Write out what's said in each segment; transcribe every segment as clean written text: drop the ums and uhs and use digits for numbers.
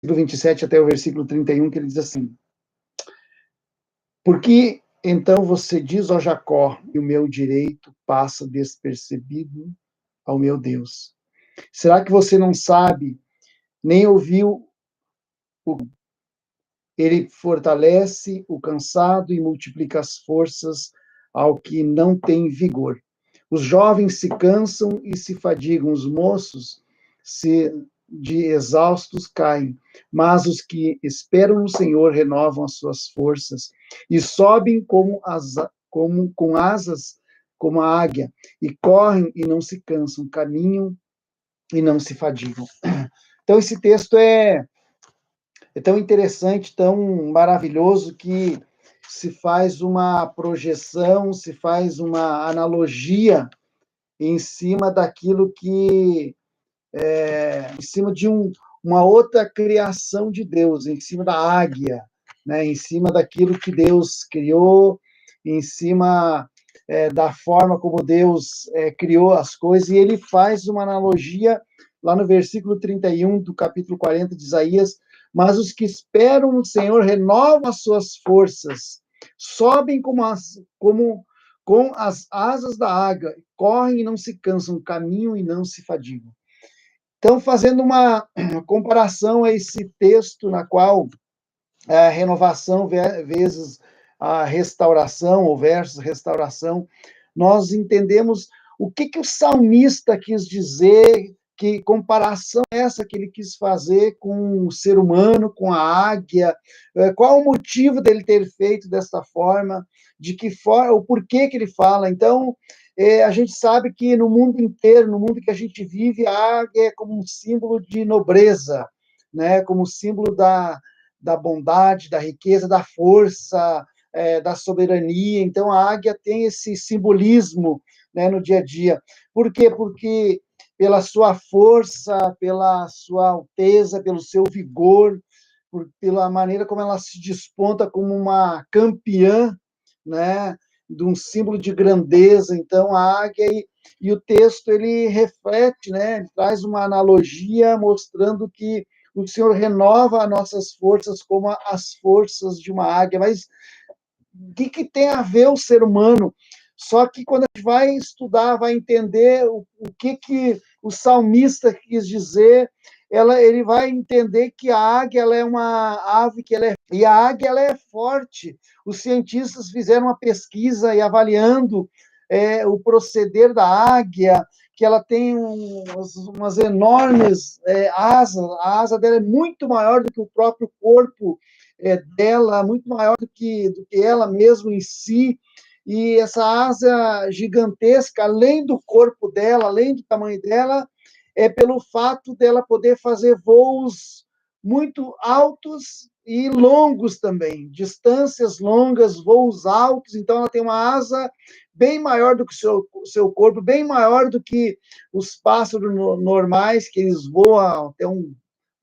27 até o versículo 31, que ele diz assim: Porque então você diz, ó Jacó, e o meu direito passa despercebido ao meu Deus? Será que você não sabe, nem ouviu? Ele fortalece o cansado e multiplica as forças ao que não tem vigor. Os jovens se cansam e se fadigam, os moços de exaustos caem, mas os que esperam no Senhor renovam as suas forças e sobem como com asas como a águia, e correm e não se cansam, caminham e não se fadigam. Então, esse texto é tão interessante, tão maravilhoso, que se faz uma projeção, se faz uma analogia em cima daquilo em cima de uma outra criação de Deus, em cima da águia, né? Em cima daquilo que Deus criou, em cima da forma como Deus criou as coisas, e ele faz uma analogia lá no versículo 31 do capítulo 40 de Isaías: mas os que esperam no Senhor renovam as suas forças, sobem como com as asas da águia, correm e não se cansam, caminham e não se fadigam. Então, fazendo uma comparação a esse texto, na qual a renovação vezes a restauração, ou versus restauração, nós entendemos o que o salmista quis dizer, que comparação é essa que ele quis fazer com o ser humano, com a águia, qual o motivo dele ter feito desta forma, de que forma, o porquê que ele fala. Então, a gente sabe que no mundo inteiro, no mundo que a gente vive, a águia é como um símbolo de nobreza, né? Como símbolo da bondade, da riqueza, da força, da soberania. Então, a águia tem esse simbolismo, né, no dia a dia. Por quê? Porque pela sua força, pela sua alteza, pelo seu vigor, pela maneira como ela se desponta como uma campeã, né, de um símbolo de grandeza. Então, a águia, e o texto, ele reflete, né, ele traz uma analogia mostrando que o Senhor renova as nossas forças como as forças de uma águia. Mas o que tem a ver o ser humano? Só que quando a gente vai estudar, vai entender o que o salmista quis dizer, ele vai entender que a águia, ela é uma ave e a águia, ela é forte. Os cientistas fizeram uma pesquisa e avaliando o proceder da águia, que ela tem umas enormes asas, a asa dela é muito maior do que o próprio corpo dela, muito maior do que ela mesma em si, e essa asa gigantesca, além do corpo dela, além do tamanho dela, é pelo fato dela poder fazer voos muito altos e longos também, distâncias longas, voos altos. Então ela tem uma asa bem maior do que o seu corpo, bem maior do que os pássaros normais, que eles voam até um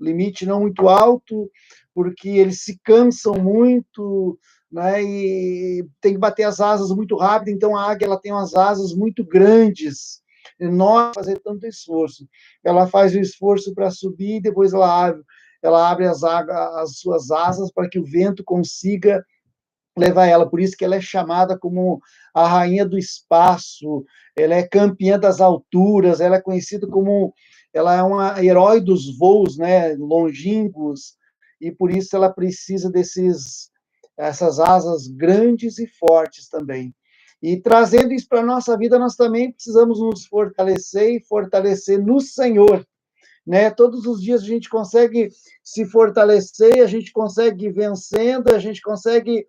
limite não muito alto, porque eles se cansam muito, né, e tem que bater as asas muito rápido. Então a águia, ela tem umas asas muito grandes, enormes, fazer tanto esforço. Ela faz o esforço para subir e depois ela abre as suas asas para que o vento consiga levar ela. Por isso que ela é chamada como a rainha do espaço, ela é campeã das alturas, ela é conhecida como, ela é uma herói dos voos, né, longínquos, e por isso ela precisa essas asas grandes e fortes também. E trazendo isso para a nossa vida, nós também precisamos nos fortalecer e fortalecer no Senhor, né? Todos os dias a gente consegue se fortalecer, a gente consegue ir vencendo, a gente consegue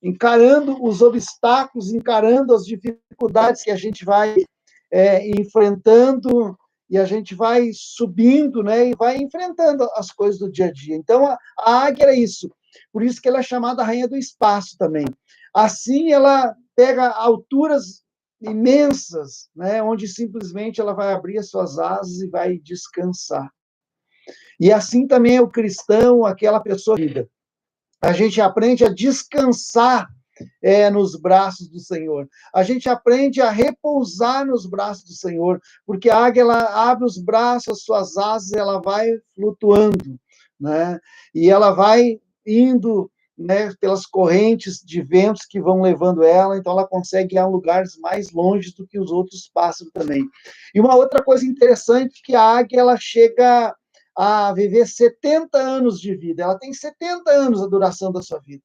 encarando os obstáculos, encarando as dificuldades que a gente vai enfrentando, e a gente vai subindo, né? E vai enfrentando as coisas do dia a dia. Então, a águia é isso. Por isso que ela é chamada a rainha do espaço também. Assim, ela pega alturas imensas, né, onde simplesmente ela vai abrir as suas asas e vai descansar. E assim também é o cristão, aquela pessoa vida. A gente aprende a descansar nos braços do Senhor. A gente aprende a repousar nos braços do Senhor, porque a águia, ela abre os braços, as suas asas, ela vai flutuando, né? E ela vai indo, né, pelas correntes de ventos que vão levando ela, então ela consegue ir a lugares mais longe do que os outros pássaros também. E uma outra coisa interessante é que a águia, ela chega a viver 70 anos de vida. Ela tem 70 anos a duração da sua vida.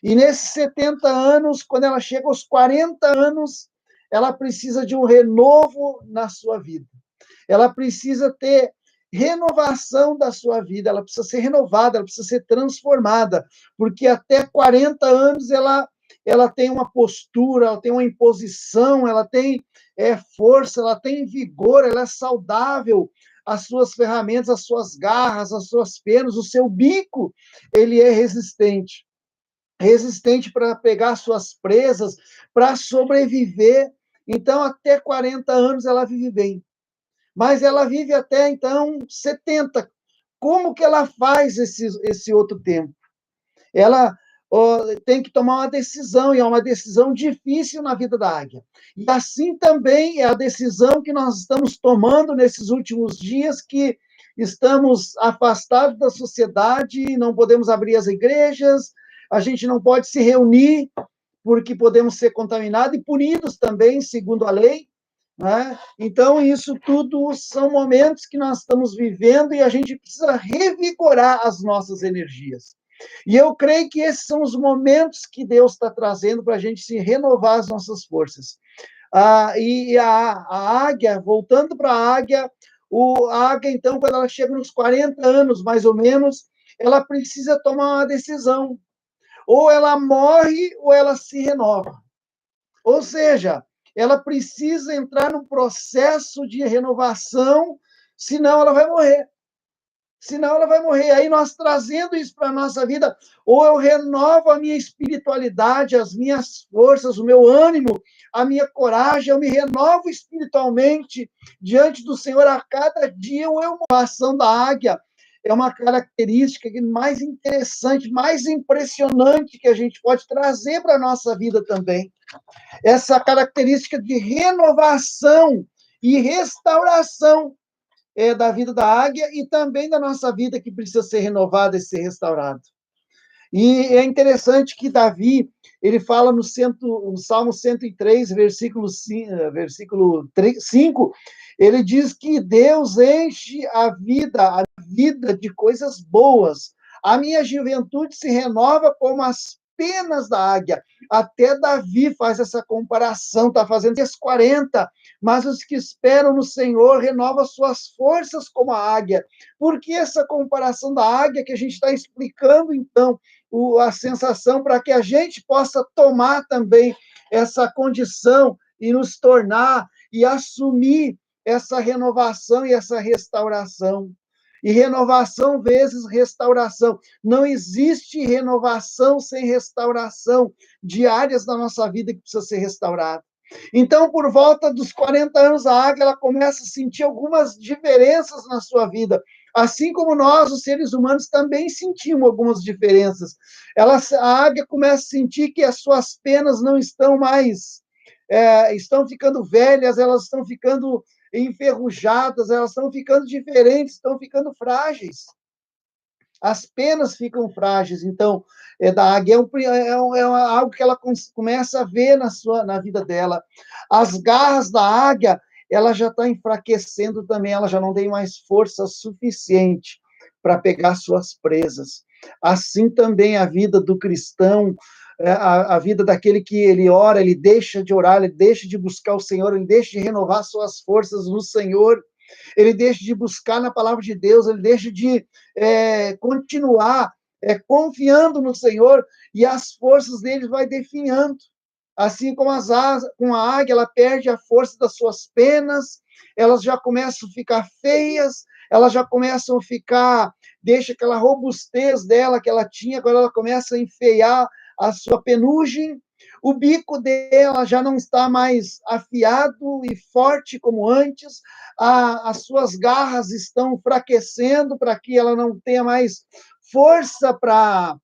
E nesses 70 anos, quando ela chega aos 40 anos, ela precisa de um renovo na sua vida. Ela precisa ter renovação da sua vida, ela precisa ser renovada, ela precisa ser transformada, porque até 40 anos ela tem uma postura, ela tem uma imposição, ela tem força, ela tem vigor, ela é saudável, as suas ferramentas, as suas garras, as suas penas, o seu bico, ele é resistente para pegar suas presas, para sobreviver. Então, até 40 anos ela vive bem. Mas ela vive até, então, 70. Como que ela faz esse outro tempo? Ela tem que tomar uma decisão, e é uma decisão difícil na vida da águia. E assim também é a decisão que nós estamos tomando nesses últimos dias, que estamos afastados da sociedade, não podemos abrir as igrejas, a gente não pode se reunir, porque podemos ser contaminados e punidos também, segundo a lei, né? Então, isso tudo são momentos que nós estamos vivendo e a gente precisa revigorar as nossas energias. E eu creio que esses são os momentos que Deus está trazendo para a gente se renovar as nossas forças. E a águia, voltando para a águia, então, quando ela chega nos 40 anos, mais ou menos, ela precisa tomar uma decisão. Ou ela morre ou ela se renova. Ou seja, ela precisa entrar num processo de renovação, senão ela vai morrer. Senão ela vai morrer. Aí nós trazendo isso para a nossa vida, ou eu renovo a minha espiritualidade, as minhas forças, o meu ânimo, a minha coragem, eu me renovo espiritualmente diante do Senhor a cada dia, ou eu a ação da águia. É uma característica mais interessante, mais impressionante que a gente pode trazer para a nossa vida também. Essa característica de renovação e restauração da vida da águia e também da nossa vida, que precisa ser renovada e ser restaurada. E é interessante que Davi, ele fala no Salmo 103, versículo 5, ele diz que Deus enche a vida de coisas boas. A minha juventude se renova como as penas da águia. Até Davi faz essa comparação, está fazendo esses 40, mas os que esperam no Senhor renovam suas forças como a águia. Por que essa comparação da águia que a gente está explicando, então, a sensação para que a gente possa tomar também essa condição e nos tornar e assumir essa renovação e essa restauração. E renovação vezes restauração. Não existe renovação sem restauração de áreas da nossa vida que precisa ser restaurada. Então, por volta dos 40 anos, a águia ela começa a sentir algumas diferenças na sua vida. Assim como nós, os seres humanos, também sentimos algumas diferenças. A águia começa a sentir que as suas penas não estão mais, estão ficando velhas, elas estão ficando enferrujadas, elas estão ficando diferentes, estão ficando frágeis. As penas ficam frágeis. Então, da águia algo que ela começa a ver na vida dela. As garras da águia, ela já está enfraquecendo também, ela já não tem mais força suficiente para pegar suas presas. Assim também a vida do cristão, a vida daquele que ele ora, ele deixa de orar, ele deixa de buscar o Senhor, ele deixa de renovar suas forças no Senhor, ele deixa de buscar na palavra de Deus, ele deixa de continuar confiando no Senhor, e as forças dele vai definhando. Assim como com a águia, ela perde a força das suas penas, elas já começam a ficar feias, elas já começam a ficar, deixa aquela robustez dela que ela tinha, agora ela começa a enfeiar a sua penugem, o bico dela já não está mais afiado e forte como antes, as suas garras estão enfraquecendo para que ela não tenha mais força para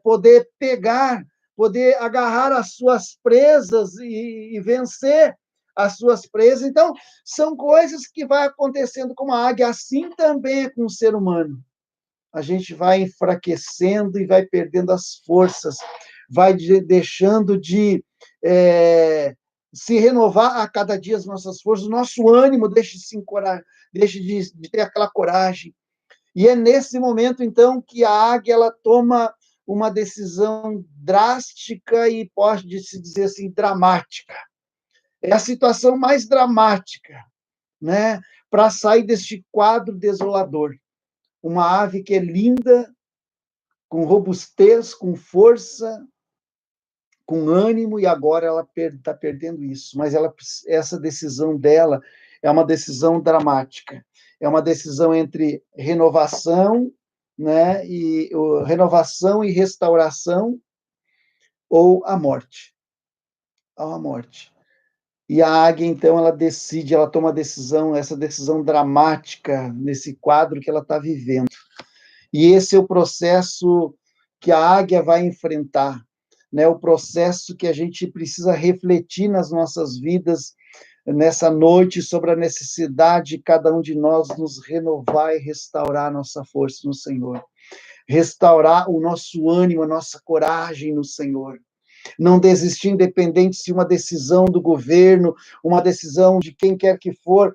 poder pegar poder agarrar as suas presas e vencer as suas presas. Então, são coisas que vai acontecendo com a águia, assim também é com o ser humano. A gente vai enfraquecendo e vai perdendo as forças, vai deixando de se renovar a cada dia as nossas forças, o nosso ânimo deixa de se encorajar, deixa de ter aquela coragem. E é nesse momento, então, que a águia ela toma uma decisão drástica e pode-se dizer assim, dramática. É a situação mais dramática, né, para sair deste quadro desolador. Uma ave que é linda, com robustez, com força, com ânimo, e agora ela está perdendo isso. Mas essa decisão dela é uma decisão dramática. É uma decisão entre renovação, né, renovação e restauração, ou a morte. Ou a morte. E a águia, então, ela decide, ela toma a decisão, essa decisão dramática nesse quadro que ela está vivendo. E esse é o processo que a águia vai enfrentar, né? O processo que a gente precisa refletir nas nossas vidas nessa noite sobre a necessidade de cada um de nós nos renovar e restaurar a nossa força no Senhor. Restaurar o nosso ânimo, a nossa coragem no Senhor. Não desistir, independente se uma decisão do governo, uma decisão de quem quer que for,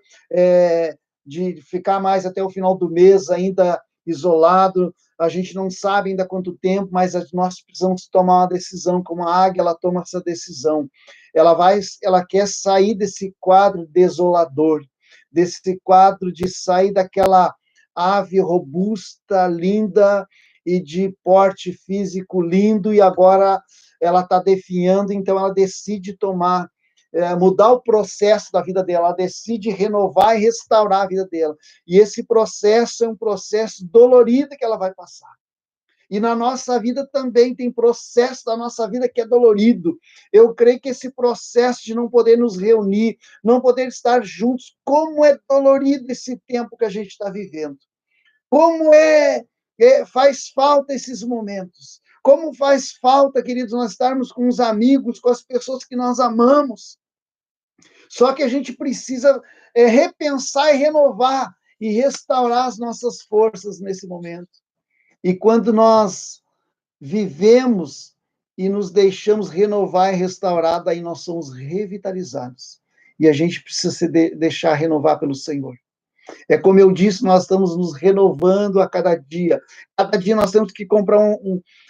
de ficar mais até o final do mês ainda isolado, a gente não sabe ainda quanto tempo, mas nós precisamos tomar uma decisão, como a águia, ela toma essa decisão. Ela quer sair desse quadro desolador, desse quadro de sair daquela ave robusta, linda e de porte físico lindo, e agora ela está definhando, então ela decide mudar o processo da vida dela, ela decide renovar e restaurar a vida dela. E esse processo é um processo dolorido que ela vai passar. E na nossa vida também tem processo da nossa vida que é dolorido. Eu creio que esse processo de não poder nos reunir, não poder estar juntos, como é dolorido esse tempo que a gente está vivendo. Como faz falta esses momentos. Como faz falta, queridos, nós estarmos com os amigos, com as pessoas que nós amamos. Só que a gente precisa repensar e renovar e restaurar as nossas forças nesse momento. E quando nós vivemos e nos deixamos renovar e restaurar, daí nós somos revitalizados. E a gente precisa se deixar renovar pelo Senhor. É como eu disse, nós estamos nos renovando a cada dia. Cada dia nós temos que comprar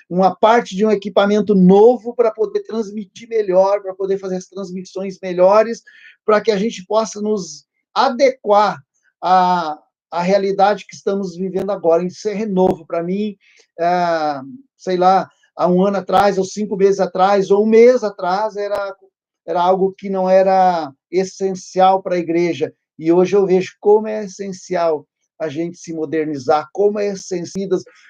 uma parte de um equipamento novo para poder transmitir melhor, para poder fazer as transmissões melhores, para que a gente possa nos adequar à realidade que estamos vivendo agora. Isso é renovo. Para mim, sei lá, há um ano atrás, ou 5 meses atrás, ou um mês atrás, era algo que não era essencial para a igreja. E hoje eu vejo como é essencial a gente se modernizar, como é essencial.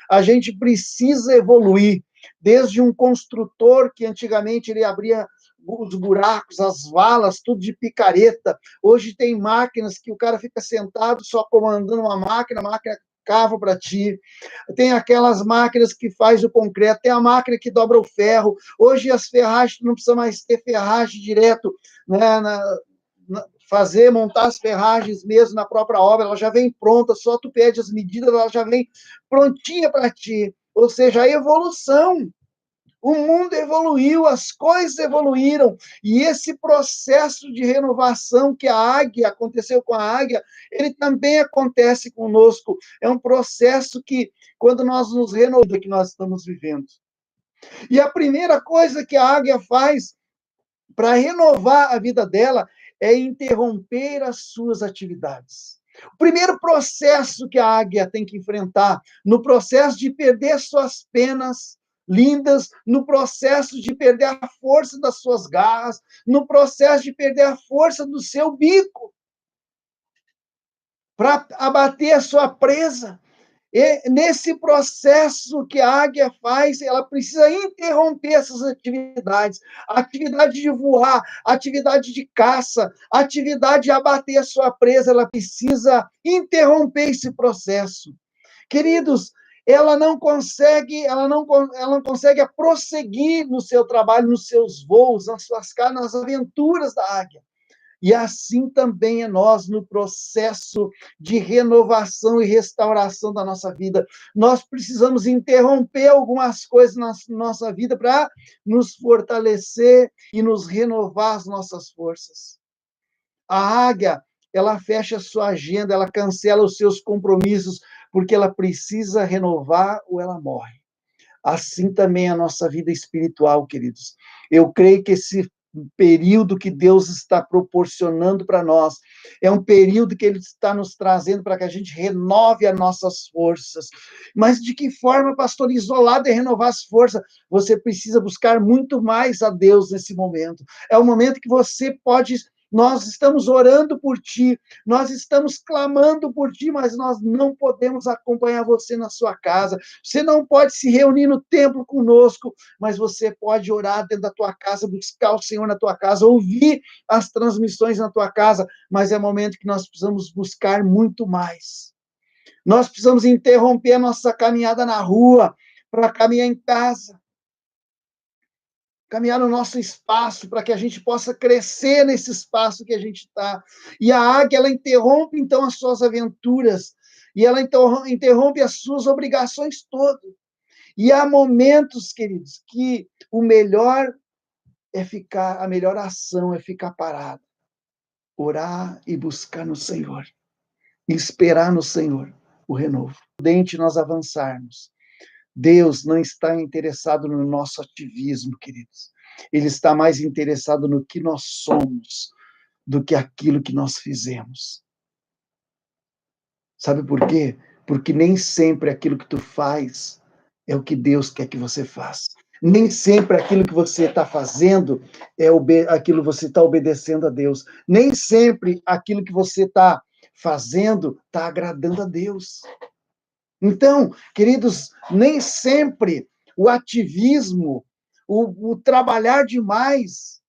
A gente precisa evoluir, desde um construtor que antigamente ele abria os buracos, as valas, tudo de picareta. Hoje tem máquinas que o cara fica sentado só comandando uma máquina, a máquina cava para ti. Tem aquelas máquinas que faz o concreto, tem a máquina que dobra o ferro. Hoje as ferragens, não precisa mais ter ferragem direto, né, montar as ferragens mesmo na própria obra, ela já vem pronta, só tu pede as medidas, ela já vem prontinha para ti. Ou seja, a evolução. O mundo evoluiu, as coisas evoluíram, e esse processo de renovação que aconteceu com a águia, ele também acontece conosco. É um processo que, quando nós nos renovamos, que nós estamos vivendo. E a primeira coisa que a águia faz para renovar a vida dela é interromper as suas atividades. O primeiro processo que a águia tem que enfrentar, no processo de perder suas penas lindas, no processo de perder a força das suas garras, no processo de perder a força do seu bico, para abater a sua presa. E nesse processo que a águia faz, ela precisa interromper essas atividades. A atividade de voar, a atividade de caça, a atividade de abater a sua presa, ela precisa interromper esse processo. Queridos, ela não consegue prosseguir no seu trabalho, nos seus voos, nas suas nas aventuras da águia. E assim também é nós no processo de renovação e restauração da nossa vida. Nós precisamos interromper algumas coisas na nossa vida para nos fortalecer e nos renovar as nossas forças. A águia, ela fecha a sua agenda, ela cancela os seus compromissos, porque ela precisa renovar ou ela morre. Assim também é a nossa vida espiritual, queridos. Eu creio que esse período que Deus está proporcionando para nós é um período que Ele está nos trazendo para que a gente renove as nossas forças. Mas de que forma, pastor, isolado é renovar as forças? Você precisa buscar muito mais a Deus nesse momento. É o momento que você pode. Nós estamos orando por ti, nós estamos clamando por ti, mas nós não podemos acompanhar você na sua casa. Você não pode se reunir no templo conosco, mas você pode orar dentro da tua casa, buscar o Senhor na tua casa, ouvir as transmissões na tua casa, mas é momento que nós precisamos buscar muito mais. Nós precisamos interromper a nossa caminhada na rua para caminhar em casa. Caminhar no nosso espaço, para que a gente possa crescer nesse espaço que a gente está. E a águia, ela interrompe, então, as suas aventuras, e ela interrompe as suas obrigações todas. E há momentos, queridos, que o melhor é ficar, a melhor ação é ficar parado, orar e buscar no Senhor, e esperar no Senhor o renovo. Dente nós avançarmos. Deus não está interessado no nosso ativismo, queridos. Ele está mais interessado no que nós somos do que aquilo que nós fizemos. Sabe por quê? Porque nem sempre aquilo que tu faz é o que Deus quer que você faça. Nem sempre aquilo que você está fazendo é aquilo que você está obedecendo a Deus. Nem sempre aquilo que você está fazendo está agradando a Deus. Então, queridos, nem sempre o ativismo, o trabalhar demais,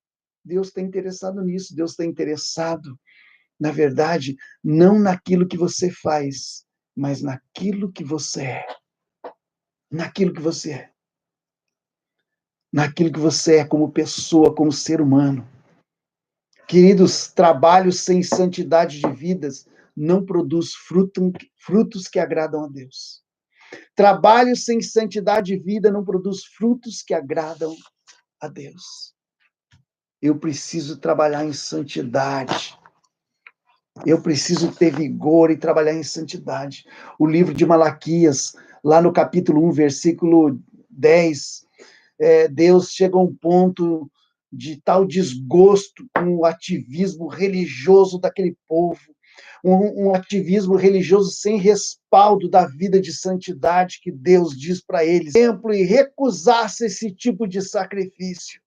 Deus está interessado nisso. Deus está interessado, na verdade, não naquilo que você faz, mas naquilo que você é. Naquilo que você é. Naquilo que você é como pessoa, como ser humano. Queridos, trabalho sem santidade de vidas não produz frutos que agradam a Deus. Trabalho sem santidade de vida não produz frutos que agradam a Deus. Eu preciso trabalhar em santidade. Eu preciso ter vigor e trabalhar em santidade. O livro de Malaquias, lá no capítulo 1, versículo 10, Deus chega a um ponto de tal desgosto com o ativismo religioso daquele povo, um ativismo religioso sem respaldo da vida de santidade que Deus diz para eles, exemplo, e recusasse esse tipo de sacrifício.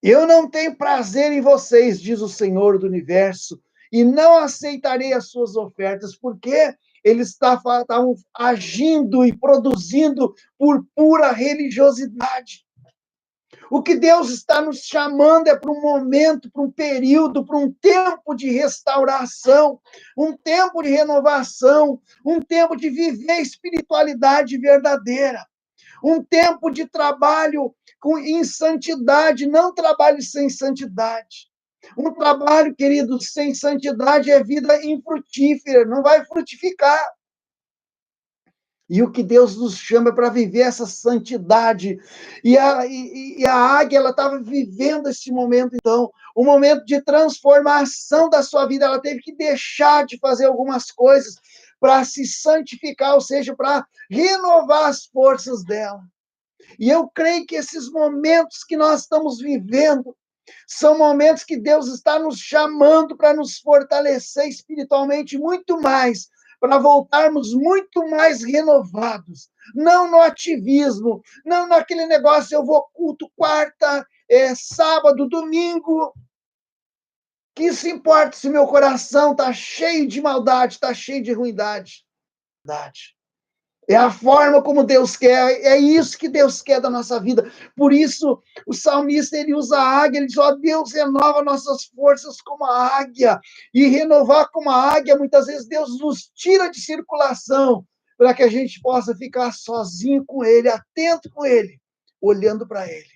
Eu não tenho prazer em vocês, diz o Senhor do Universo, e não aceitarei as suas ofertas, porque eles estavam agindo e produzindo por pura religiosidade. O que Deus está nos chamando é para um momento, para um período, para um tempo de restauração, um tempo de renovação, um tempo de viver a espiritualidade verdadeira, um tempo de trabalho em santidade, não trabalho sem santidade. Um trabalho, querido, sem santidade é vida infrutífera, não vai frutificar. E o que Deus nos chama é para viver essa santidade. E a águia, ela estava vivendo esse momento, então, um momento de transformação da sua vida. Ela teve que deixar de fazer algumas coisas para se santificar, ou seja, para renovar as forças dela. E eu creio que esses momentos que nós estamos vivendo são momentos que Deus está nos chamando para nos fortalecer espiritualmente muito mais, para voltarmos muito mais renovados, não no ativismo, não naquele negócio, eu vou culto quarta, sábado, domingo, que se importa se meu coração está cheio de maldade, está cheio de ruindade. É a forma como Deus quer, é isso que Deus quer da nossa vida. Por isso, o salmista, ele usa a águia, ele diz, ó, Deus renova nossas forças como a águia. E renovar como a águia, muitas vezes Deus nos tira de circulação para que a gente possa ficar sozinho com Ele, atento com Ele, olhando para Ele.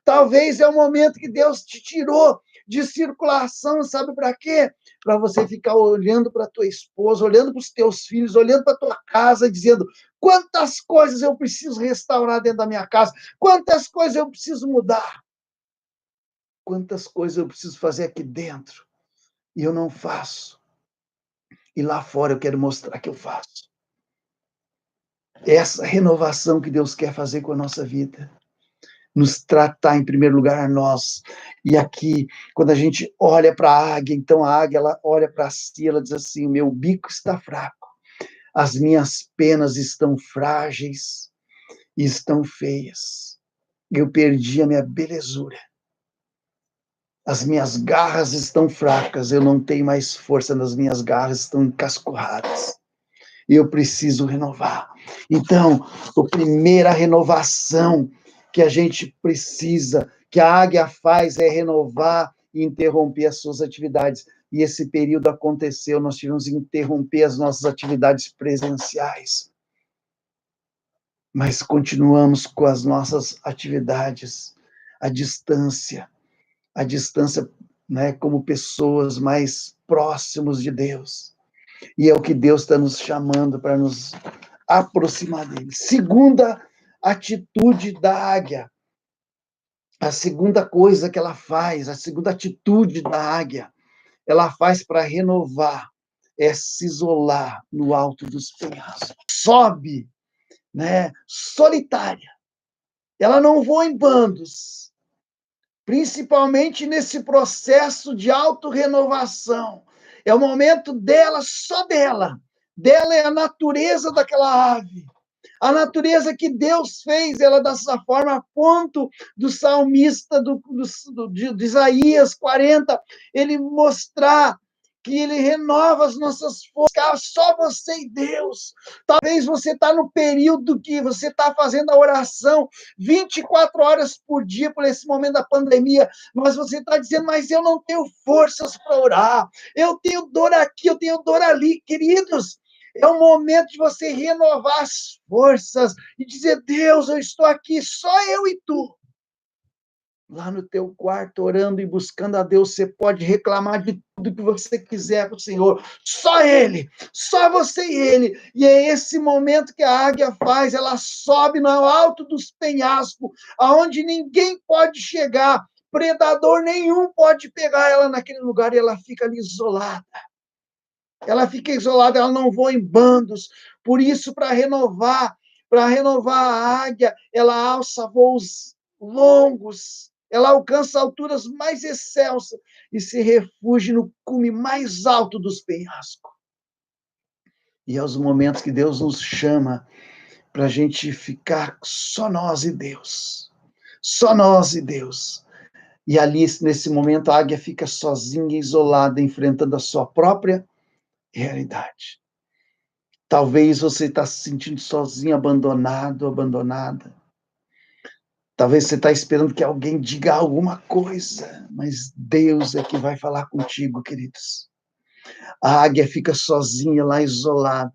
Talvez é o momento que Deus te tirou de circulação, sabe para quê? Para você ficar olhando para tua esposa, olhando para os teus filhos, olhando para tua casa, dizendo quantas coisas eu preciso restaurar dentro da minha casa, quantas coisas eu preciso mudar, quantas coisas eu preciso fazer aqui dentro e eu não faço. E lá fora eu quero mostrar que eu faço. Essa renovação que Deus quer fazer com a nossa vida. Nos tratar em primeiro lugar a nós. E aqui, quando a gente olha para a águia, então a águia, ela olha para si, ela diz assim, meu bico está fraco, as minhas penas estão frágeis e estão feias. Eu perdi a minha belezura. As minhas garras estão fracas, eu não tenho mais força nas minhas garras, estão encascorradas. Eu preciso renovar. Então, a primeira renovação que a gente precisa, que a águia faz, é renovar e interromper as suas atividades. E esse período aconteceu, nós tivemos que interromper as nossas atividades presenciais. Mas continuamos com as nossas atividades à distância, né, como pessoas mais próximos de Deus. E é o que Deus está nos chamando para nos aproximar dele. Segunda atitude da águia. A segunda coisa que ela faz, a segunda atitude da águia, ela faz para renovar, é se isolar no alto dos penhascos. Sobe, né, solitária. Ela não voa em bandos, principalmente nesse processo de autorrenovação. É o momento dela, só dela. Dela é a natureza daquela ave. A natureza que Deus fez, ela dessa forma, a ponto do salmista de Isaías 40, ele mostrar que ele renova as nossas forças, só você e Deus. Talvez você está no período que você está fazendo a oração 24 horas por dia por esse momento da pandemia, mas você está dizendo, mas eu não tenho forças para orar, eu tenho dor aqui, eu tenho dor ali, queridos. É o momento de você renovar as forças e dizer, Deus, eu estou aqui, só eu e tu. Lá no teu quarto, orando e buscando a Deus, você pode reclamar de tudo que você quiser para o Senhor. Só Ele, só você e Ele. E é esse momento que a águia faz, ela sobe no alto dos penhascos, aonde ninguém pode chegar, predador nenhum pode pegar ela naquele lugar, e ela fica ali isolada. Ela fica isolada, ela não voa em bandos. Por isso, para renovar a águia, ela alça voos longos, ela alcança alturas mais excelsas e se refugia no cume mais alto dos penhascos. E é os momentos que Deus nos chama para a gente ficar só nós e Deus. Só nós e Deus. E ali, nesse momento, a águia fica sozinha, isolada, enfrentando a sua própria realidade. Talvez você está se sentindo sozinho, abandonado, abandonada. Talvez você está esperando que alguém diga alguma coisa, mas Deus é que vai falar contigo, queridos. A águia fica sozinha lá, isolada,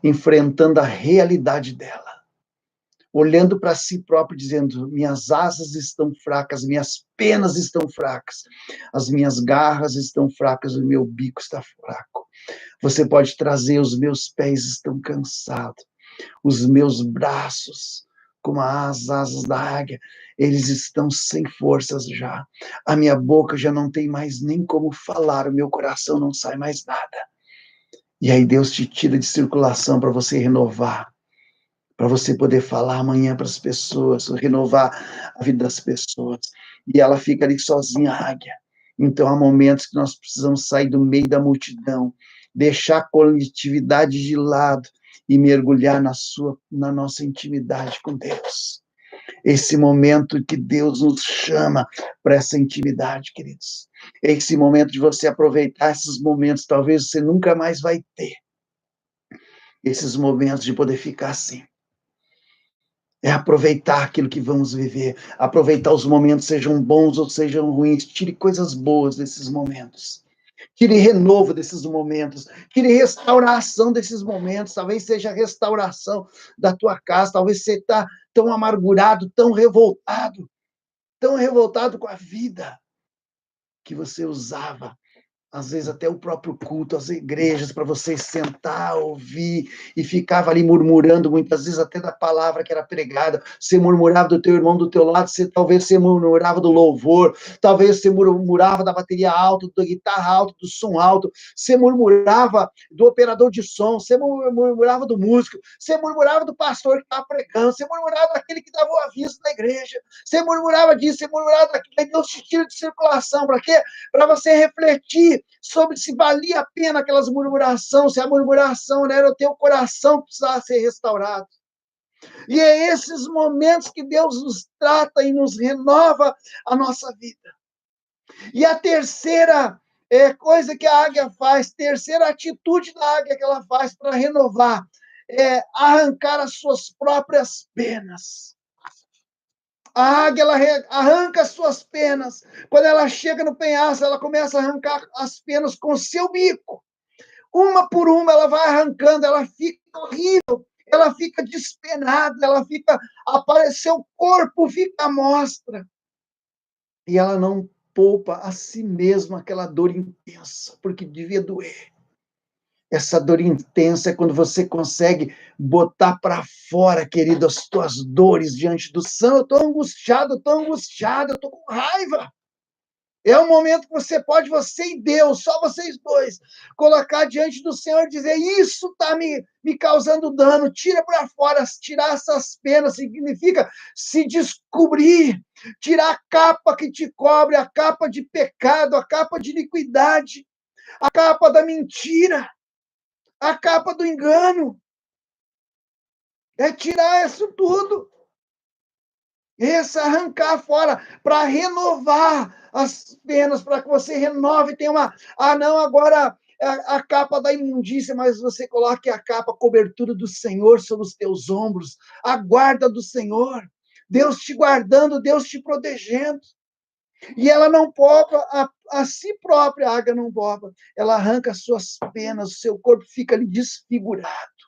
enfrentando a realidade dela, olhando para si própria, dizendo, minhas asas estão fracas, minhas penas estão fracas, as minhas garras estão fracas, o meu bico está fraco. Você pode trazer, os meus pés estão cansados, os meus braços, como as asas da águia, eles estão sem forças já. A minha boca já não tem mais nem como falar, o meu coração não sai mais nada. E aí Deus te tira de circulação para você renovar, para você poder falar amanhã para as pessoas, renovar a vida das pessoas. E ela fica ali sozinha, a águia. Então, há momentos que nós precisamos sair do meio da multidão, deixar a coletividade de lado e mergulhar na nossa intimidade com Deus. Esse momento que Deus nos chama para essa intimidade, queridos. Esse momento de você aproveitar esses momentos, talvez você nunca mais vai ter. Esses momentos de poder ficar assim. É aproveitar aquilo que vamos viver, aproveitar os momentos, sejam bons ou sejam ruins, tire coisas boas desses momentos. Tire renovo desses momentos, tire restauração desses momentos, talvez seja a restauração da tua casa, talvez você está tão amargurado, tão revoltado com a vida, que você usava às vezes até o próprio culto, as igrejas, para você sentar, ouvir, e ficava ali murmurando, muitas vezes até da palavra que era pregada, você murmurava do teu irmão do teu lado, talvez você murmurava do louvor, talvez você murmurava da bateria alta, da guitarra alta, do som alto, você murmurava do operador de som, você murmurava do músico, você murmurava do pastor que estava pregando, você murmurava daquele que dava o aviso na igreja, você murmurava disso, você murmurava daquilo, deu tiro de circulação, para quê? Para você refletir sobre se valia a pena aquelas murmurações, se a murmuração, né, era o teu coração que precisava ser restaurado. E é esses momentos que Deus nos trata e nos renova a nossa vida. E a terceira coisa que a águia faz, terceira atitude da águia que ela faz para renovar, é arrancar as suas próprias penas. A águia, ela arranca as suas penas. Quando ela chega no penhasco, ela começa a arrancar as penas com o seu bico. Uma por uma, ela vai arrancando, ela fica horrível, ela fica despenada, ela fica, apareceu o corpo, fica à mostra. E ela não poupa a si mesma aquela dor intensa, porque devia doer. Essa dor intensa é quando você consegue botar para fora, querido, as tuas dores diante do Senhor. Eu estou angustiado, eu estou com raiva. É um momento que você pode, você e Deus, só vocês dois, colocar diante do Senhor e dizer: isso está me causando dano, tira para fora, tirar essas penas, significa se descobrir, tirar a capa que te cobre, a capa de pecado, a capa de iniquidade, a capa da mentira, a capa do engano. É tirar isso tudo. Esse arrancar fora, para renovar as penas, para que você renove, tem uma... Ah, não, agora a capa da imundícia, mas você coloque a capa, a cobertura do Senhor sobre os teus ombros, a guarda do Senhor, Deus te guardando, Deus te protegendo. E ela não poupa a si própria, a águia não poupa, ela arranca as suas penas, o seu corpo fica ali desfigurado.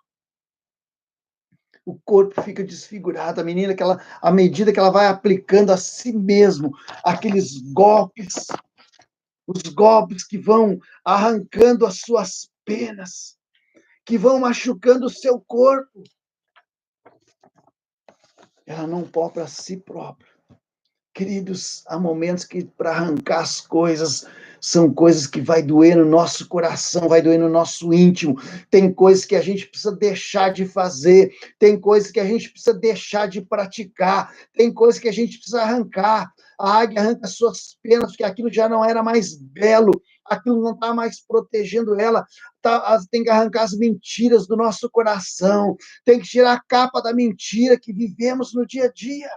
O corpo fica desfigurado, a menina, à medida que ela vai aplicando a si mesmo aqueles golpes, os golpes que vão arrancando as suas penas, que vão machucando o seu corpo, ela não poupa a si própria. Queridos, há momentos que para arrancar as coisas, são coisas que vai doer no nosso coração, vai doer no nosso íntimo. Tem coisas que a gente precisa deixar de fazer, tem coisas que a gente precisa deixar de praticar, tem coisas que a gente precisa arrancar. A águia arranca suas penas, porque aquilo já não era mais belo, aquilo não está mais protegendo ela. Tem que arrancar as mentiras do nosso coração, tem que tirar a capa da mentira que vivemos no dia a dia.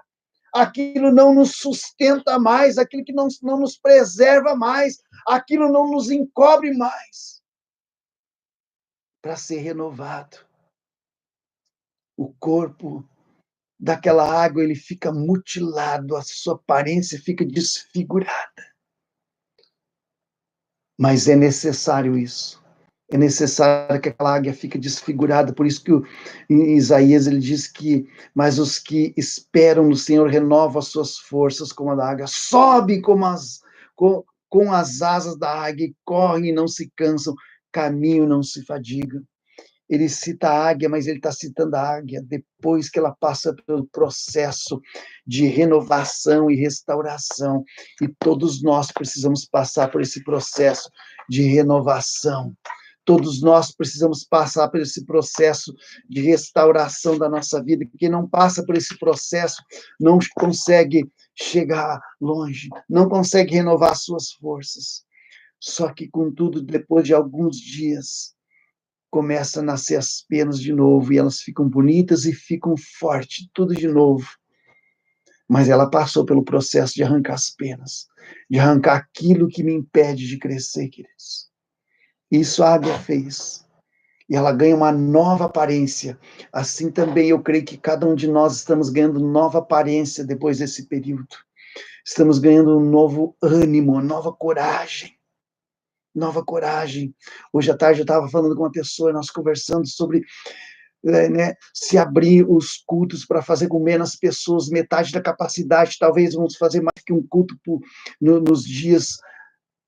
Aquilo não nos sustenta mais, aquilo que não nos preserva mais, aquilo não nos encobre mais, para ser renovado. O corpo daquela água, ele fica mutilado, a sua aparência fica desfigurada. Mas é necessário isso. É necessário que aquela águia fique desfigurada, por isso que em Isaías ele diz que, mas os que esperam no Senhor renovam as suas forças como a da águia, sobe com as asas da águia, e correm e não se cansam, caminham e não se fadigam. Ele cita a águia, mas ele está citando a águia depois que ela passa pelo processo de renovação e restauração, e todos nós precisamos passar por esse processo de renovação. Todos nós precisamos passar por esse processo de restauração da nossa vida. Quem não passa por esse processo não consegue chegar longe, não consegue renovar suas forças. Só que, contudo, depois de alguns dias, começa a nascer as penas de novo, e elas ficam bonitas e ficam fortes, tudo de novo. Mas ela passou pelo processo de arrancar as penas, de arrancar aquilo que me impede de crescer, queridos. Isso a águia fez. E ela ganha uma nova aparência. Assim também eu creio que cada um de nós estamos ganhando nova aparência depois desse período. Estamos ganhando um novo ânimo, uma nova coragem. nova coragem. Hoje à tarde eu estava falando com uma pessoa, nós conversando sobre né, se abrir os cultos para fazer com menos pessoas, metade da capacidade, talvez vamos fazer mais que um culto nos dias.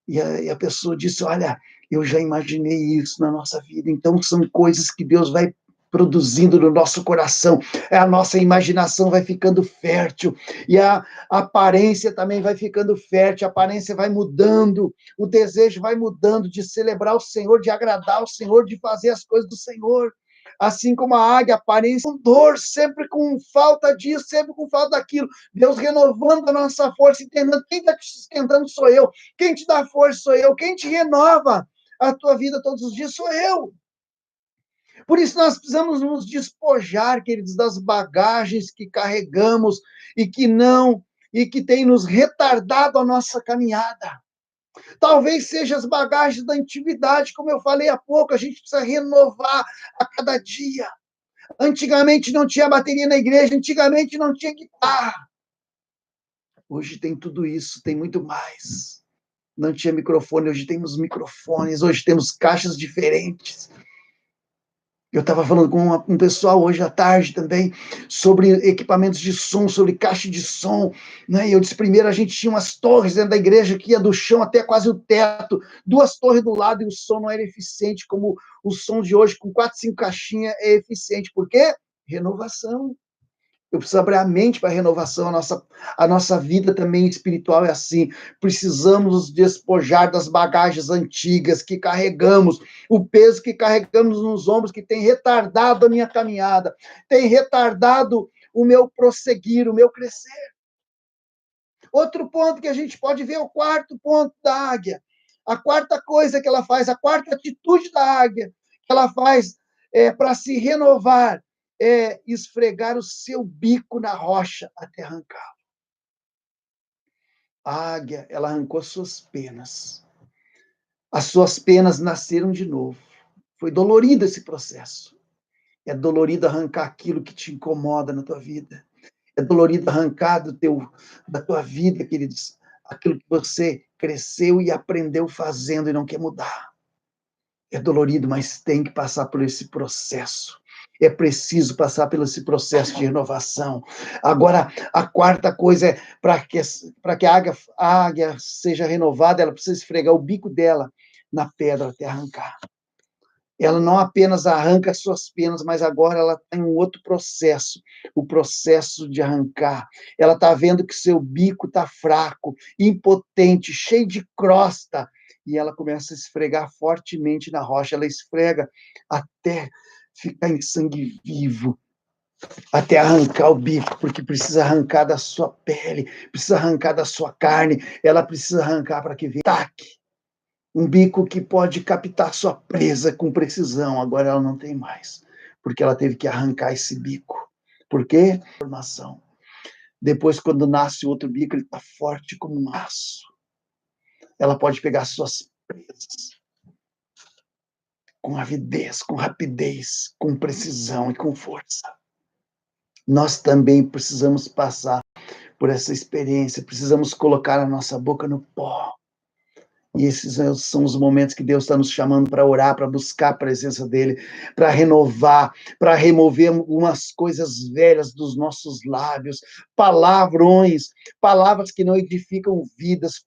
E a pessoa disse: Olha, eu já imaginei isso na nossa vida. Então, são coisas que Deus vai produzindo no nosso coração, a nossa imaginação vai ficando fértil, e a aparência também vai ficando fértil, a aparência vai mudando, o desejo vai mudando de celebrar o Senhor, de agradar o Senhor, de fazer as coisas do Senhor. Assim como a águia, aparência com dor, sempre com falta disso, sempre com falta daquilo. Deus renovando a nossa força, entendendo quem está te sustentando sou eu, quem te dá força sou eu, quem te renova a tua vida todos os dias sou eu. Por isso nós precisamos nos despojar, queridos, das bagagens que carregamos e que tem nos retardado a nossa caminhada. Talvez seja as bagagens da antiguidade, como eu falei há pouco, a gente precisa renovar a cada dia. Antigamente não tinha bateria na igreja, antigamente não tinha guitarra. Hoje tem tudo isso, tem muito mais. Não tinha microfone, hoje temos microfones, hoje temos caixas diferentes. Eu estava falando com um pessoal hoje à tarde também sobre equipamentos de som, sobre caixa de som, né? E eu disse, primeiro a gente tinha umas torres dentro da igreja que ia do chão até quase o teto, 2 torres do lado e o som não era eficiente como o som de hoje, com 4, 5 caixinhas é eficiente. Por quê? Renovação. Eu preciso abrir a mente para a renovação, a nossa vida também espiritual é assim. Precisamos nos despojar das bagagens antigas que carregamos, o peso que carregamos nos ombros, que tem retardado a minha caminhada, tem retardado o meu prosseguir, o meu crescer. Outro ponto que a gente pode ver é o quarto ponto da águia. A quarta coisa que ela faz, a quarta atitude da águia que ela faz para se renovar, é esfregar o seu bico na rocha até arrancar. A águia, ela arrancou suas penas. As suas penas nasceram de novo. Foi dolorido esse processo. É dolorido arrancar aquilo que te incomoda na tua vida. É dolorido arrancar da tua vida, queridos, aquilo que você cresceu e aprendeu fazendo e não quer mudar. É dolorido, mas tem que passar por esse processo. É preciso passar por esse processo de renovação. Agora, a quarta coisa é, para que a águia seja renovada, ela precisa esfregar o bico dela na pedra até arrancar. Ela não apenas arranca as suas penas, mas agora ela tem um outro processo, o processo de arrancar. Ela está vendo que seu bico está fraco, impotente, cheio de crosta, e ela começa a esfregar fortemente na rocha. Ela esfrega até ficar em sangue vivo, até arrancar o bico, porque precisa arrancar da sua pele, precisa arrancar da sua carne, ela precisa arrancar para que venha ataque. Um bico que pode captar sua presa com precisão, agora ela não tem mais, porque ela teve que arrancar esse bico. Por quê? Formação. Depois, quando nasce o outro bico, ele está forte como um aço. Ela pode pegar suas presas com avidez, com rapidez, com precisão e com força. Nós também precisamos passar por essa experiência, precisamos colocar a nossa boca no pó. E esses são os momentos que Deus está nos chamando para orar, para buscar a presença dEle, para renovar, para remover algumas coisas velhas dos nossos lábios, palavrões, palavras que não edificam vidas,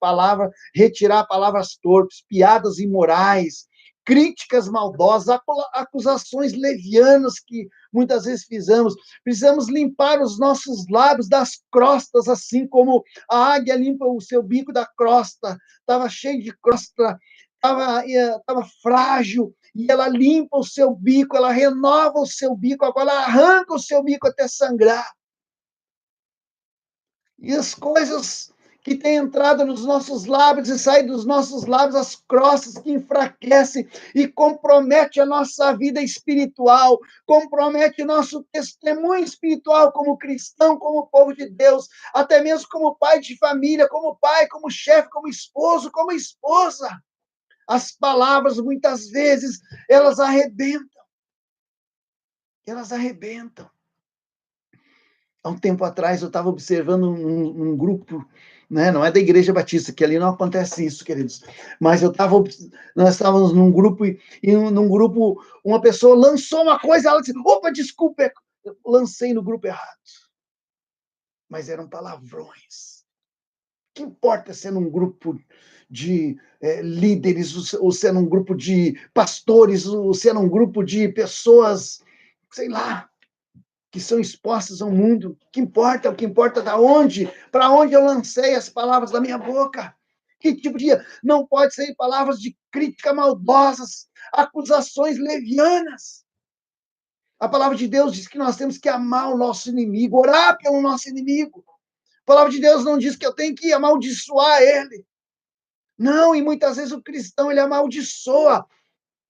retirar palavras torpes, piadas imorais, críticas maldosas, acusações levianas que muitas vezes fizemos. Precisamos limpar os nossos lábios das crostas, assim como a águia limpa o seu bico da crosta, estava cheio de crosta, estava frágil, e ela limpa o seu bico, ela renova o seu bico, agora ela arranca o seu bico até sangrar. E as coisas que têm entrado nos nossos lábios e saído dos nossos lábios, as crostas que enfraquecem e compromete a nossa vida espiritual, compromete o nosso testemunho espiritual como cristão, como povo de Deus, até mesmo como pai de família, como pai, como chefe, como esposo, como esposa. As palavras, muitas vezes, elas arrebentam. Elas arrebentam. Há um tempo atrás, eu estava observando um grupo né? Não é da Igreja Batista, que ali não acontece isso, queridos. Mas nós estávamos num grupo, e num grupo, uma pessoa lançou uma coisa, ela disse, opa, desculpa, eu lancei no grupo errado. Mas eram palavrões. O que importa ser num grupo de líderes, ou ser num grupo de pastores, ou ser num grupo de pessoas, sei lá, que são expostas ao mundo. O que importa da onde, para onde eu lancei as palavras da minha boca. Que tipo de... Não pode ser palavras de crítica maldosas, acusações levianas. A palavra de Deus diz que nós temos que amar o nosso inimigo, orar pelo nosso inimigo. A palavra de Deus não diz que eu tenho que amaldiçoar ele. Não, e muitas vezes o cristão, ele amaldiçoa,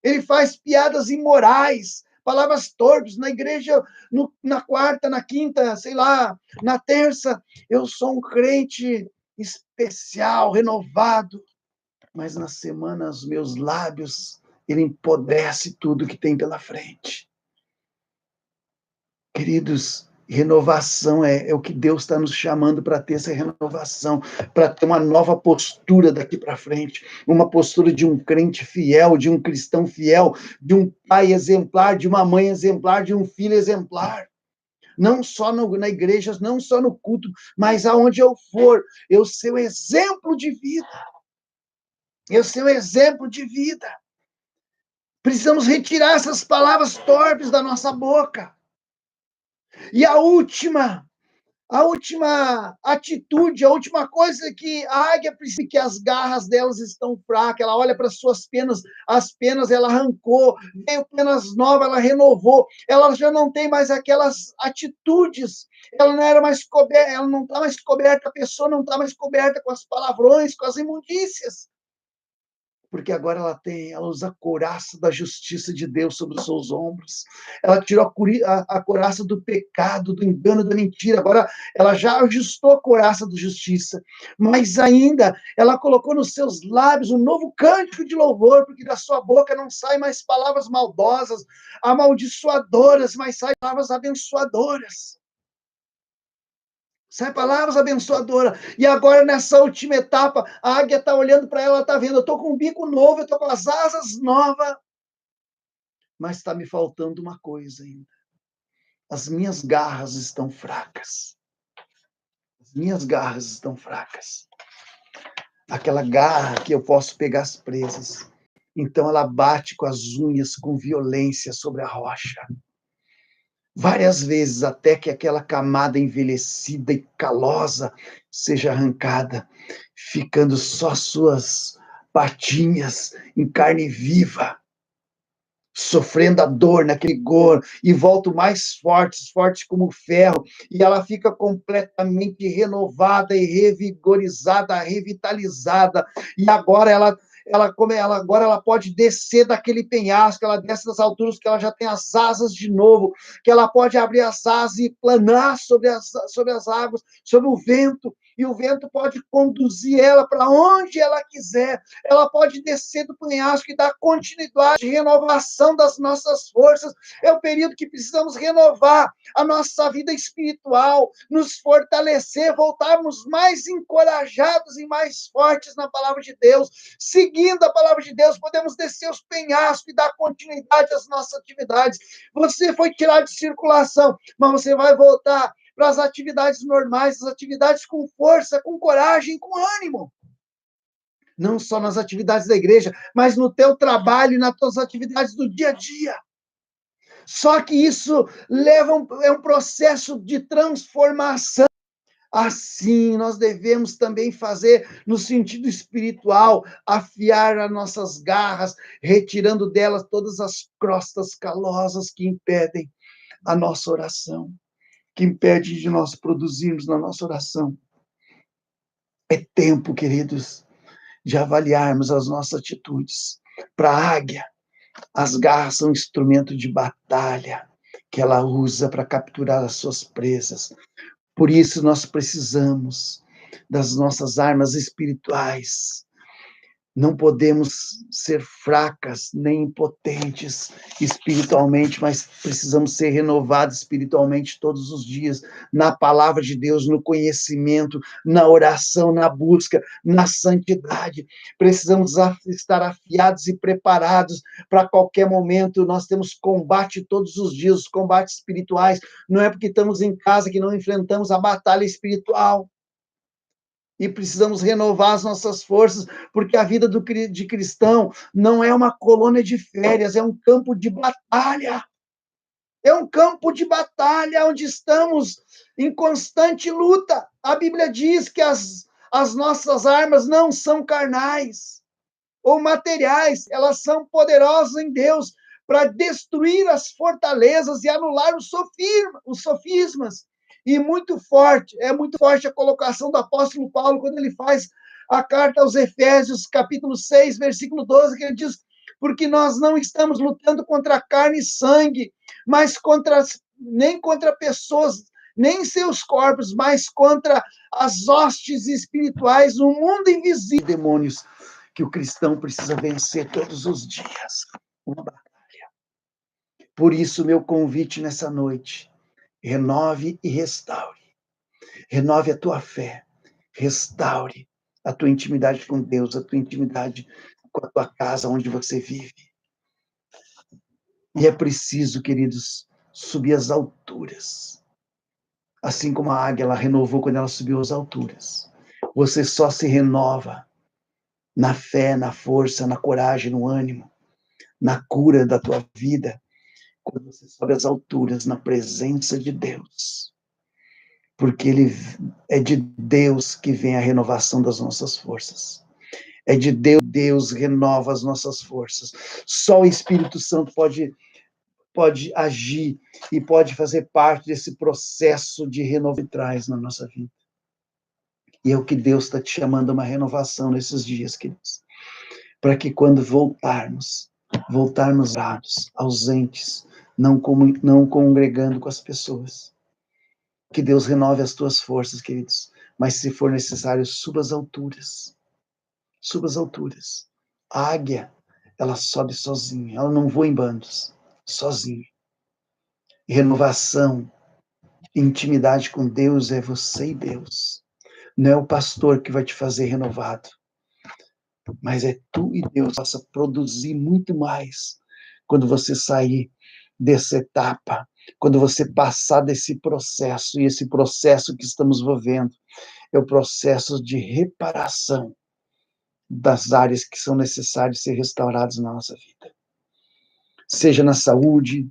ele faz piadas imorais, palavras torpes, na igreja, na quarta, na quinta, sei lá, na terça, eu sou um crente especial, renovado, mas na semana os meus lábios, ele empodrece tudo que tem pela frente. Queridos, renovação é o que Deus está nos chamando para ter essa renovação, para ter uma nova postura daqui para frente, uma postura de um crente fiel, de um cristão fiel, de um pai exemplar, de uma mãe exemplar, de um filho exemplar. Não só na igreja, não só no culto, mas aonde eu for, eu ser um exemplo de vida. Eu ser um exemplo de vida. Precisamos retirar essas palavras torpes da nossa boca. E a última atitude, a última coisa que a águia precisa, que as garras delas estão fracas, ela olha para as suas penas, as penas ela arrancou, veio penas novas, ela renovou, ela já não tem mais aquelas atitudes, ela não era mais coberta, ela não está mais coberta, a pessoa não está mais coberta com as palavrões, com as imundícias. Porque agora ela usa a couraça da justiça de Deus sobre os seus ombros. Ela tirou a couraça do pecado, do engano, da mentira. Agora ela já ajustou a couraça da justiça. Mas ainda ela colocou nos seus lábios um novo cântico de louvor, porque da sua boca não saem mais palavras maldosas, amaldiçoadoras, mas saem palavras abençoadoras. Sai palavras abençoadoras. E agora, nessa última etapa, a águia está olhando para ela, está vendo, eu estou com um bico novo, eu estou com as asas novas, mas está me faltando uma coisa ainda. As minhas garras estão fracas. As minhas garras estão fracas. Aquela garra que eu posso pegar as presas. Então ela bate com as unhas com violência sobre a rocha. Várias vezes, até que aquela camada envelhecida e calosa seja arrancada, ficando só suas patinhas em carne viva, sofrendo a dor naquele gor, e voltam mais fortes como ferro, e ela fica completamente renovada e revigorizada, revitalizada, e agora agora ela pode descer daquele penhasco, ela desce das alturas, que ela já tem as asas de novo, que ela pode abrir as asas e planar sobre as águas, sobre o vento, e o vento pode conduzir ela para onde ela quiser. Ela pode descer do penhasco e dar continuidade, renovação das nossas forças. É o período que precisamos renovar a nossa vida espiritual, nos fortalecer, voltarmos mais encorajados e mais fortes na palavra de Deus. Seguindo a palavra de Deus, podemos descer os penhascos e dar continuidade às nossas atividades. Você foi tirado de circulação, mas você vai voltar para as atividades normais, as atividades com força, com coragem, com ânimo. Não só nas atividades da igreja, mas no teu trabalho e nas tuas atividades do dia a dia. Só que isso é um processo de transformação. Assim, nós devemos também fazer no sentido espiritual, afiar as nossas garras, retirando delas todas as crostas calosas que impedem a nossa oração, que impedem de nós produzirmos na nossa oração. É tempo, queridos, de avaliarmos as nossas atitudes. Para a águia, as garras são um instrumento de batalha que ela usa para capturar as suas presas. Por isso, nós precisamos das nossas armas espirituais, Não podemos ser fracas nem impotentes espiritualmente, mas precisamos ser renovados espiritualmente todos os dias, na palavra de Deus, no conhecimento, na oração, na busca, na santidade. Precisamos estar afiados e preparados para qualquer momento. Nós temos combate todos os dias, os combates espirituais. Não é porque estamos em casa que não enfrentamos a batalha espiritual. E precisamos renovar as nossas forças, porque a vida de cristão não é uma colônia de férias, é um campo de batalha. É um campo de batalha onde estamos em constante luta. A Bíblia diz que as nossas armas não são carnais ou materiais, elas são poderosas em Deus para destruir as fortalezas e anular os sofismas. E muito forte a colocação do apóstolo Paulo quando ele faz a carta aos Efésios, capítulo 6, versículo 12, que ele diz: porque nós não estamos lutando contra carne e sangue, mas nem contra pessoas, nem seus corpos, mas contra as hostes espirituais no mundo invisível, demônios que o cristão precisa vencer todos os dias. Uma batalha. Por isso, meu convite nessa noite, renove e restaure. Renove a tua fé, restaure a tua intimidade com Deus, a tua intimidade com a tua casa, onde você vive. E é preciso, queridos, subir às alturas. Assim como a águia, ela renovou quando ela subiu às alturas. Você só se renova na fé, na força, na coragem, no ânimo, na cura da tua vida, quando você sobe às alturas, na presença de Deus. Porque é de Deus que vem a renovação das nossas forças. É de Deus renova as nossas forças. Só o Espírito Santo pode agir e pode fazer parte desse processo de renovo que traz na nossa vida. E é o que Deus está te chamando a uma renovação nesses dias, queridos. Para que quando voltarmos dados, ausentes, não congregando com as pessoas. Que Deus renove as tuas forças, queridos. Mas se for necessário, suba às alturas. Suba às alturas. A águia, ela sobe sozinha, ela não voa em bandos, sozinha. Renovação, intimidade com Deus é você e Deus. Não é o pastor que vai te fazer renovado, mas é tu e Deus. Possa produzir muito mais quando você sair dessa etapa, quando você passar desse processo, e esse processo que estamos vivendo é o processo de reparação das áreas que são necessárias ser restauradas na nossa vida. Seja na saúde,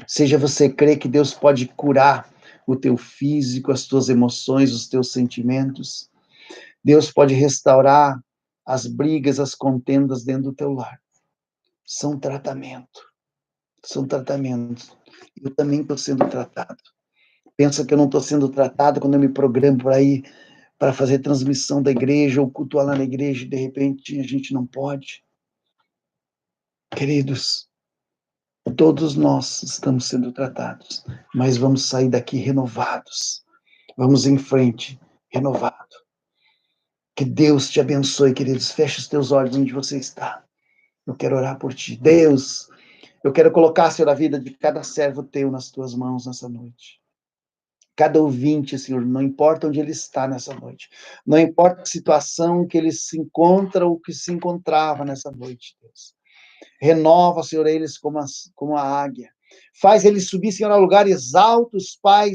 seja você crer que Deus pode curar o teu físico, as tuas emoções, os teus sentimentos. Deus pode restaurar as brigas, as contendas dentro do teu lar. São tratamento. São tratamentos. Eu também estou sendo tratado. Pensa que eu não estou sendo tratado quando eu me programo para ir para fazer transmissão da igreja ou cultuar lá na igreja e de repente a gente não pode. Queridos, todos nós estamos sendo tratados, mas vamos sair daqui renovados. Vamos em frente, renovado. Que Deus te abençoe, queridos. Feche os teus olhos onde você está. Eu quero orar por ti. Deus, eu quero colocar, Senhor, a vida de cada servo teu nas tuas mãos nessa noite. Cada ouvinte, Senhor, não importa onde ele está nessa noite. Não importa a situação que ele se encontra ou que se encontrava nessa noite, Deus. Renova, Senhor, eles como a águia. Faz eles subir, Senhor, a lugares altos, Pai,